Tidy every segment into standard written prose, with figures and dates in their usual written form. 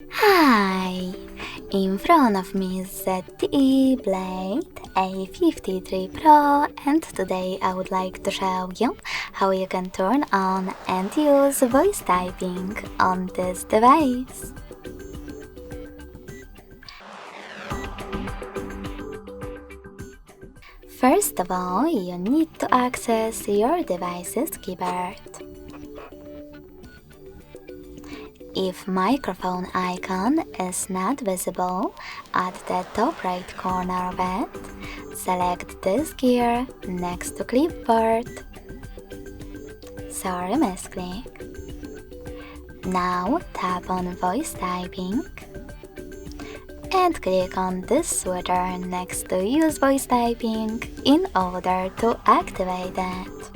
Hi! In front of me is ZTE Blade A53 Pro, and today I would like to show you how you can turn on and use voice typing on this device. First of all, you need to access your device's keyboard. If microphone icon is not visible at the top right corner of it, select this gear next to clipboard. Sorry, misclick. Now tap on voice typing and click on this switcher next to use voice typing in order to activate it.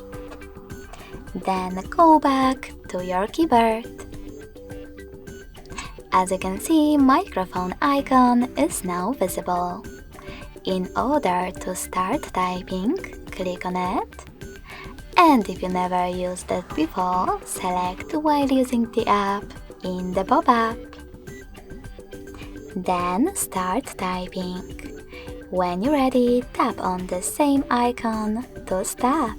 Then go back to your keyboard. As you can see, microphone icon is now visible. In order to start typing, click on it. And if you never used it before, select while using the app in the pop-up. Then start typing. When you're ready, tap on the same icon to stop.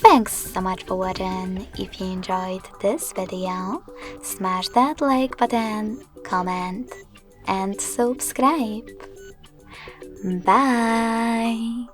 Thanks so much for watching. If you enjoyed this video, smash that like button, comment, and subscribe. Bye!